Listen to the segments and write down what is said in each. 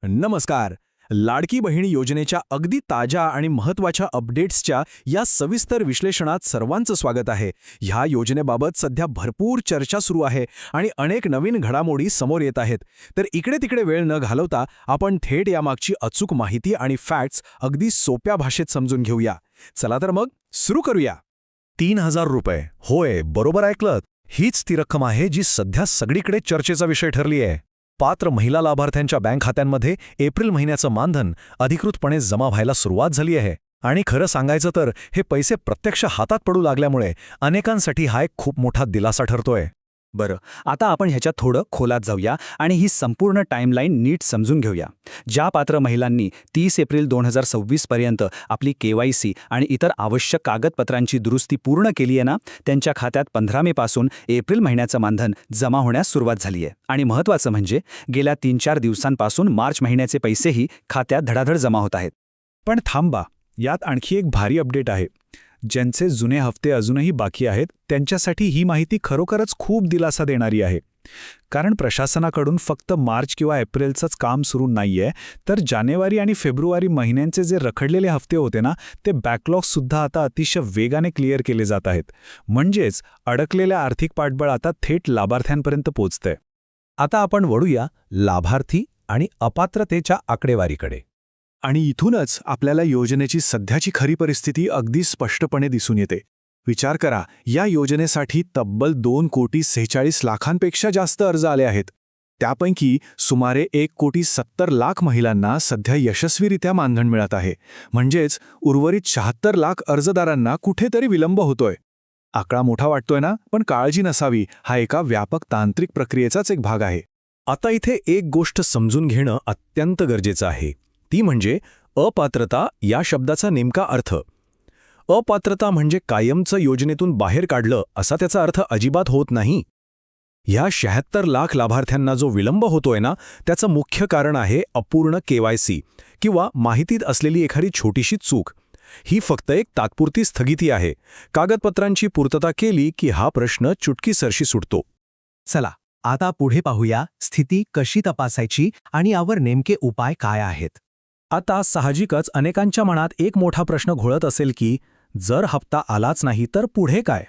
नमस्कार. लाडकी बहीण योजनेच्या अगदी ताज्या आणि महत्त्वाच्या अपडेट्सच्या या सविस्तर विश्लेषणात सर्वांचं स्वागत आहे. ह्या योजनेबाबत सध्या भरपूर चर्चा सुरू आहे आणि अनेक नवीन घडामोडी समोर येत आहेत. तर इकडे तिकडे वेळ न घालवता आपण थेट यामागची अचूक माहिती आणि फॅक्ट्स अगदी सोप्या भाषेत समजून घेऊया. चला तर मग सुरू करूया. 3,000 रुपये. होय, बरोबर ऐकलत. हीच ती रक्कम आहे जी सध्या सगळीकडे चर्चेचा विषय ठरली आहे. पात्र महिला लाभार्थ्यांच्या बँक खात्यांमध्ये एप्रिल महिन्याचं मानधन अधिकृतपणे जमा व्हायला सुरुवात झाली आहे. आणि खरं सांगायचं तर हे पैसे प्रत्यक्ष हातात पडू लागल्यामुळे अनेकांसाठी हा एक खूप मोठा दिलासा ठरतोय. बरं, आता आपण ह्याच्यात थोडं खोलात जाऊया आणि ही संपूर्ण टाईमलाईन नीट समजून घेऊया. ज्या पात्र महिलांनी 30 एप्रिल 2026 पर्यंत आपली KYC आणि इतर आवश्यक कागदपत्रांची दुरुस्ती पूर्ण केली आहे ना, त्यांच्या खात्यात 15 मे पासून एप्रिल महिन्याचं मानधन जमा होण्यास सुरुवात झाली आहे. आणि महत्त्वाचं म्हणजे गेल्या 3-4 दिवसांपासून मार्च महिन्याचे पैसेही खात्यात धडाधड जमा होत आहेत. पण थांबा, यात आणखी एक भारी अपडेट आहे. ज्यांचे जुने हफ्ते अजूनही बाकी आहेत त्यांच्यासाठी ही माहिती खरोखरच खूप दिलासा देणारी आहे. कारण प्रशासनाकडून फक्त मार्च किंवा एप्रिलचंच काम सुरू नाहीये, तर जानेवारी आणि फेब्रुवारी महिन्यांचे जे रखडलेले हफ्ते होते ना, ते बॅकलॉगसुद्धा आता अतिशय वेगाने क्लिअर केले जात आहेत. म्हणजेच अडकलेल्या आर्थिक पाठबळ आता थेट लाभार्थ्यांपर्यंत पोचतंय. आता आपण वळूया लाभार्थी आणि अपात्रतेच्या आकडेवारीकडे. आणि इथूनच आपल्याला योजनेची सध्याची खरी परिस्थिती अगदी स्पष्टपणे दिसून येते. विचार करा, या योजनेसाठी तब्बल 2,46,00,000पेक्षा जास्त अर्ज आले आहेत. त्यापैकी सुमारे 1,70,00,000 महिलांना सध्या यशस्वीरित्या मानधन मिळत आहे. म्हणजेच उर्वरित 76,00,000 अर्जदारांना कुठेतरी विलंब होतोय. आकडा मोठा वाटतोय ना, पण काळजी नसावी, हा एका व्यापक तांत्रिक प्रक्रियेचाच एक भाग आहे. आता इथे एक गोष्ट समजून घेणं अत्यंत गरजेचं आहे. ती म्हणजे अपात्रता या शब्दाचा नेमका अर्थ. अपात्रता म्हणजे कायमचं योजनेतून बाहेर काढलं असा त्याचा अर्थ अजिबात होत नाही. ह्या 76,00,000 लाभार्थ्यांना जो विलंब होतोय ना, त्याचं मुख्य कारण आहे अपूर्ण KYC किंवा माहितीत असलेली एखादी छोटीशी चूक. ही फक्त एक तात्पुरती स्थगिती आहे. कागदपत्रांची पूर्तता केली की हा प्रश्न चुटकीसरशी सुटतो. चला आता पुढे पाहूया स्थिती कशी तपासायची आणि यावर नेमके उपाय काय आहेत. आता साहजिकच अनेकांच्या मनात एक मोठा प्रश्न घोळत असेल की जर हप्ता आलाच नाही तर पुढे काय.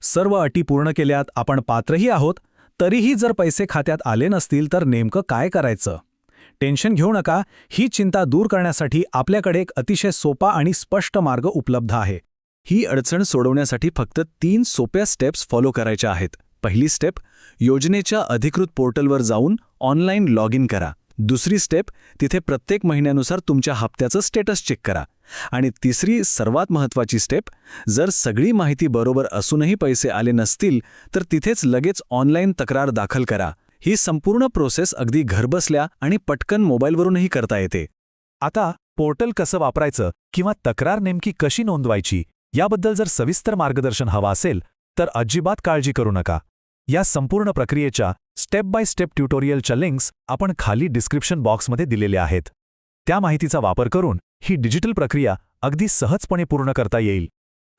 सर्व अटी पूर्ण केल्यात, आपण पात्रही आहोत, तरीही जर पैसे खात्यात आले नसतील तर नेमकं काय करायचं. टेन्शन घेऊ नका, ही चिंता दूर करण्यासाठी आपल्याकडे एक अतिशय सोपा आणि स्पष्ट मार्ग उपलब्ध आहे. ही अडचण सोडवण्यासाठी फक्त 3 सोप्या स्टेप्स फॉलो करायच्या आहेत. पहिली स्टेप, योजनेच्या अधिकृत पोर्टलवर जाऊन ऑनलाईन लॉग इन करा. दुसरी स्टेप, तिथे प्रत्येक महिन्यानुसार तुमच्या हप्त्याचं स्टेटस चेक करा. आणि तिसरी सर्वात महत्त्वाची स्टेप, जर सगळी माहिती बरोबर असूनही पैसे आले नसतील तर तिथेच लगेच ऑनलाईन तक्रार दाखल करा. ही संपूर्ण प्रोसेस अगदी घरबसल्या आणि पटकन मोबाईलवरूनही करता येते. आता पोर्टल कसं वापरायचं किंवा तक्रार नेमकी कशी नोंदवायची याबद्दल जर सविस्तर मार्गदर्शन हवं असेल तर अजिबात काळजी करू नका. या संपूर्ण प्रक्रियेच्या स्टेप बाय स्टेप ट्युटोरियलच्या लिंक्स आपण खाली डिस्क्रिप्शन बॉक्समध्ये दिलेल्या आहेत. त्या माहितीचा वापर करून ही डिजिटल प्रक्रिया अगदी सहजपणे पूर्ण करता येईल.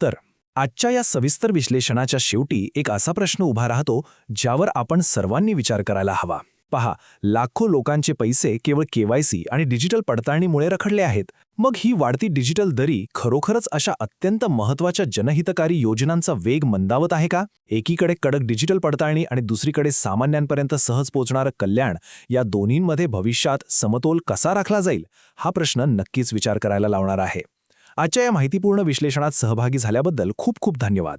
तर आजच्या या सविस्तर विश्लेषणाच्या शेवटी एक असा प्रश्न उभा राहतो ज्यावर आपण सर्वांनी विचार करायला हवा. पहा, लाखो लोकांचे पैसे केवळ KYC आणि डिजिटल पडताळणीमुळे रखडले आहेत. मग ही वाढती डिजिटल दरी खरोखरच अशा अत्यंत महत्त्वाच्या जनहितकारी योजनांचा वेग मंदावत आहे का? एकीकडे कडक डिजिटल पडताळणी आणि दुसरीकडे सामान्यांपर्यंत सहज पोहोचणारं कल्याण, या दोन्हींमध्ये भविष्यात समतोल कसा राखला जाईल, हा प्रश्न नक्कीच विचार करायला लावणार आहे. आजच्या या माहितीपूर्ण विश्लेषणात सहभागी झाल्याबद्दल खूप खूप धन्यवाद.